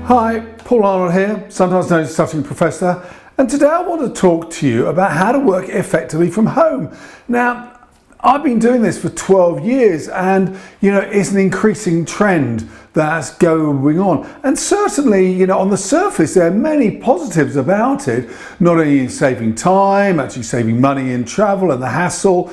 Hi, Paul Arnold here, sometimes known as Stuttering Professor, and today I want to talk to you about how to work effectively from home. Now, I've been doing this for 12 years and it's an increasing trend that's going on. And certainly, on the surface, there are many positives about it, not only in saving time, actually saving money in travel and the hassle,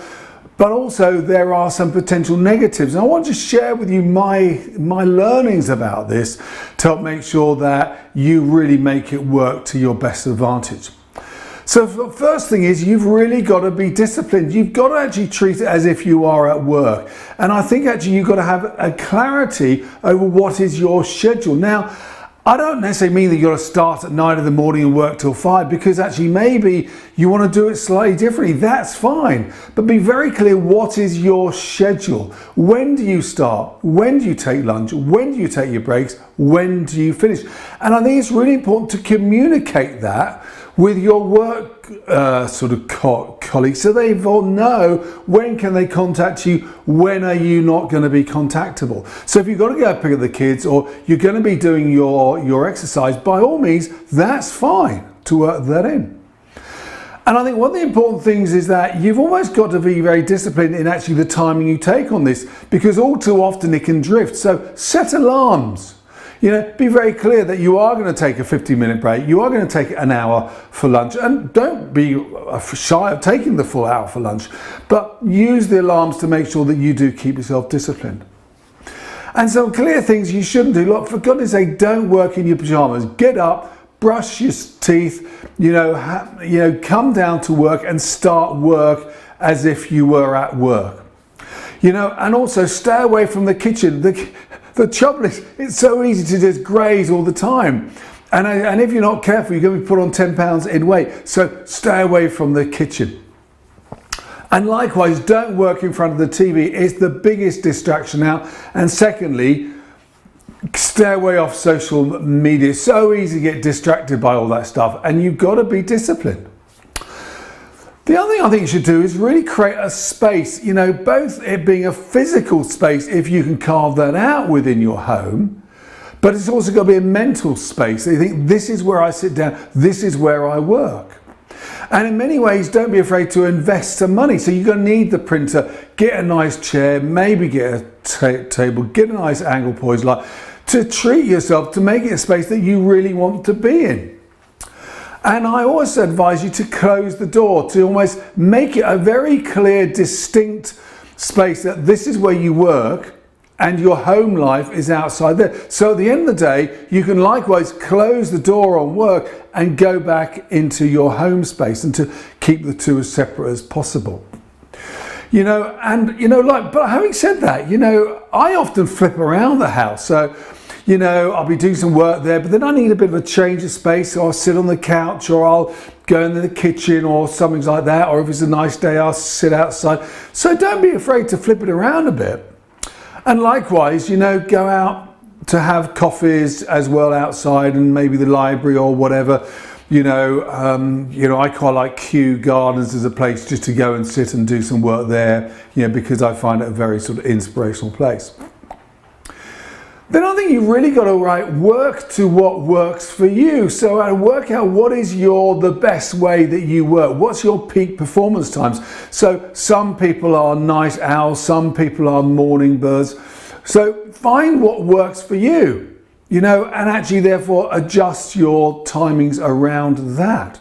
but also there are some potential negatives. And I want to share with you my learnings about this to help make sure that you really make it work to your best advantage. So the first thing is you've really got to be disciplined. You've got to actually treat it as if you are at work. And I think actually you've got to have a clarity over what is your schedule. Now, I don't necessarily mean that you've got to start at 9 in the morning and work till 5, because actually maybe you want to do it slightly differently. That's fine. But be very clear, what is your schedule? When do you start? When do you take lunch? When do you take your breaks? When do you finish? And I think it's really important to communicate that with your work colleagues, so they all know when can they contact you, when are you not going to be contactable. So if you've got to go pick up the kids or you're going to be doing your exercise, by all means, that's fine to work that in. And I think one of the important things is that you've almost got to be very disciplined in actually the timing you take on this, because all too often it can drift. So set alarms. Be very clear that you are going to take a 15-minute break, you are going to take an hour for lunch, and don't be shy of taking the full hour for lunch, but use the alarms to make sure that you do keep yourself disciplined. And some clear things you shouldn't do. Look, for goodness sake, don't work in your pajamas. Get up, brush your teeth, come down to work and start work as if you were at work. And also stay away from the kitchen. The trouble is, it's so easy to just graze all the time. And if you're not careful, you're going to be put on 10 pounds in weight. So stay away from the kitchen. And likewise, don't work in front of the TV. It's the biggest distraction now. And secondly, stay away off social media. It's so easy to get distracted by all that stuff. And you've got to be disciplined. The other thing I think you should do is really create a space, both it being a physical space, if you can carve that out within your home, but it's also got to be a mental space. So you think, this is where I sit down, this is where I work. And in many ways, don't be afraid to invest some money. So you're going to need the printer, get a nice chair, maybe get a table, get a nice angle poised light, to treat yourself, to make it a space that you really want to be in. And I also advise you to close the door, to almost make it a very clear, distinct space that this is where you work and your home life is outside there. So at the end of the day, you can likewise close the door on work and go back into your home space, and to keep the two as separate as possible. But having said that, I often flip around the house. So I'll be doing some work there, but then I need a bit of a change of space, so I'll sit on the couch, or I'll go into the kitchen or something like that, or if it's a nice day, I'll sit outside. So don't be afraid to flip it around a bit. And likewise, go out to have coffees as well outside, and maybe the library or whatever. I quite like Kew Gardens as a place just to go and sit and do some work there, because I find it a very sort of inspirational place. Then I think you've really got to work to what works for you. So work out what is the best way that you work. What's your peak performance times? So some people are night owls, some people are morning birds. So find what works for you, and actually therefore adjust your timings around that.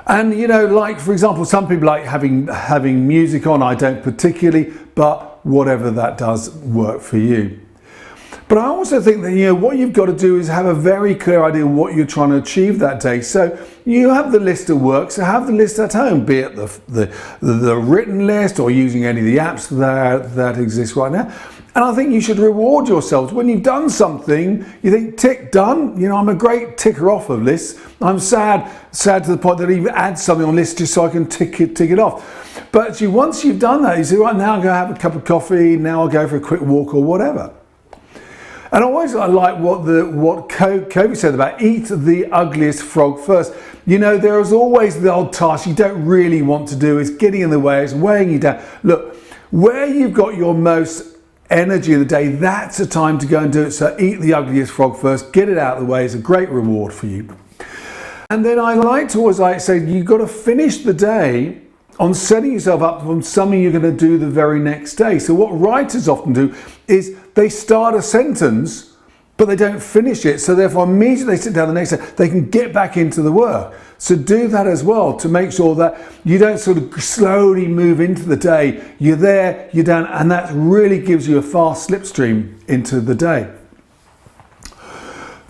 And for example, some people like having music on. I don't particularly, but whatever that does work for you. But I also think that what you've got to do is have a very clear idea of what you're trying to achieve that day. So you have the list of work, so have the list at home, be it the written list or using any of the apps that exist right now. And I think you should reward yourselves. When you've done something, you think, tick, done. I'm a great ticker off of lists. I'm sad to the point that I even add something on list just so I can tick it off. But actually, once you've done that, you say, right, now I'm going to have a cup of coffee, now I'll go for a quick walk or whatever. And I like what Kobe said about eat the ugliest frog first. There is always the old task you don't really want to do. It's getting in the way, it's weighing you down. Look, where you've got your most energy of the day, that's a time to go and do it. So eat the ugliest frog first, get it out of the way. It's a great reward for you. And then I like to always say, you've got to finish the day on setting yourself up from something you're going to do the very next day. So what writers often do is they start a sentence, but they don't finish it. So therefore, immediately they sit down the next day, they can get back into the work. So do that as well to make sure that you don't sort of slowly move into the day. You're there, you're done, and that really gives you a fast slipstream into the day.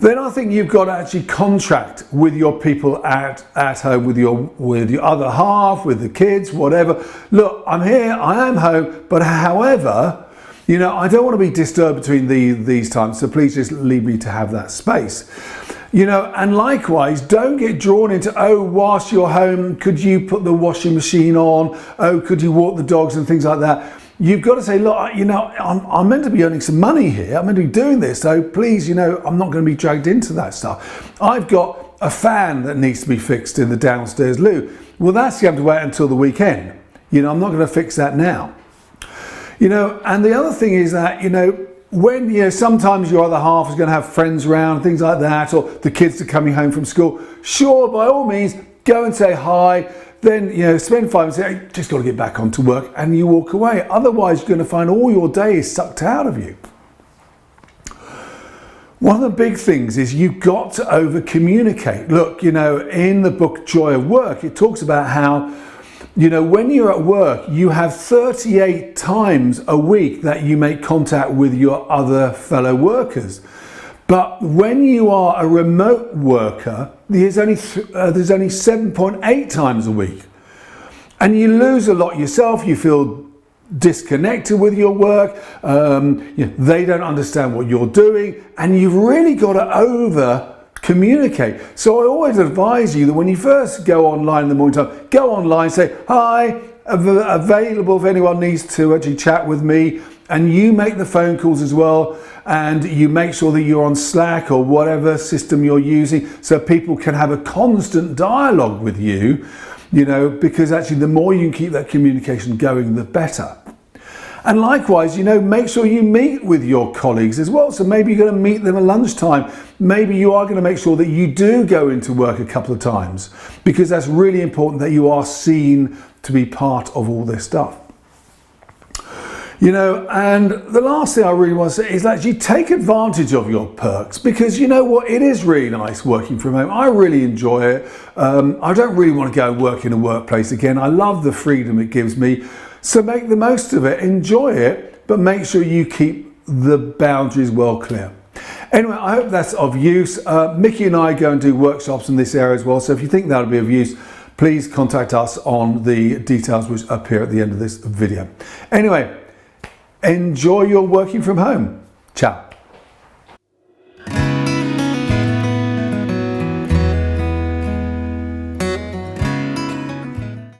Then I think you've got to actually contract with your people at home, with your other half, with the kids, whatever. Look, I'm here, I am home, but however, you know, I don't want to be disturbed between these times, so please just leave me to have that space. You know, and likewise, don't get drawn into, oh, whilst you're home, could you put the washing machine on? Oh, could you walk the dogs and things like that? You've got to say, look, you know, I'm meant to be earning some money here. I'm meant to be doing this. So please, you know, I'm not going to be dragged into that stuff. I've got a fan that needs to be fixed in the downstairs loo. Well, that's going to have to wait until the weekend. You know, I'm not going to fix that now. You know, and the other thing is that, you know, when, you know, sometimes your other half is going to have friends around, things like that, or the kids are coming home from school. Sure, by all means, go and say hi. Then, you know, spend 5 minutes, say, just got to get back onto work, and you walk away. Otherwise, you're going to find all your day is sucked out of you. One of the big things is you've got to over-communicate. Look, you know, in the book Joy of Work, it talks about how, you know, when you're at work, you have 38 times a week that you make contact with your other fellow workers. But when you are a remote worker, there's only 7.8 times a week. And you lose a lot yourself. You feel disconnected with your work. You know, they don't understand what you're doing. And you've really got to over-communicate. So I always advise you that when you first go online in the morning time, go online, say, hi, available if anyone needs to actually chat with me. And you make the phone calls as well, and you make sure that you're on Slack or whatever system you're using so people can have a constant dialogue with you, you know, because actually the more you can keep that communication going, the better. And likewise, you know, make sure you meet with your colleagues as well. So maybe you're going to meet them at lunchtime. Maybe you are going to make sure that you do go into work a couple of times, because that's really important that you are seen to be part of all this stuff. You know, and the last thing I really want to say is actually take advantage of your perks, because you know what, it is really nice working from home. I really enjoy it. I don't really want to go and work in a workplace again. I love the freedom it gives me. So make the most of it, enjoy it, but make sure you keep the boundaries well clear. Anyway, I hope that's of use. Mickey and I go and do workshops in this area as well. So if you think that would be of use, please contact us on the details which appear at the end of this video. Anyway, enjoy your working from home. Ciao.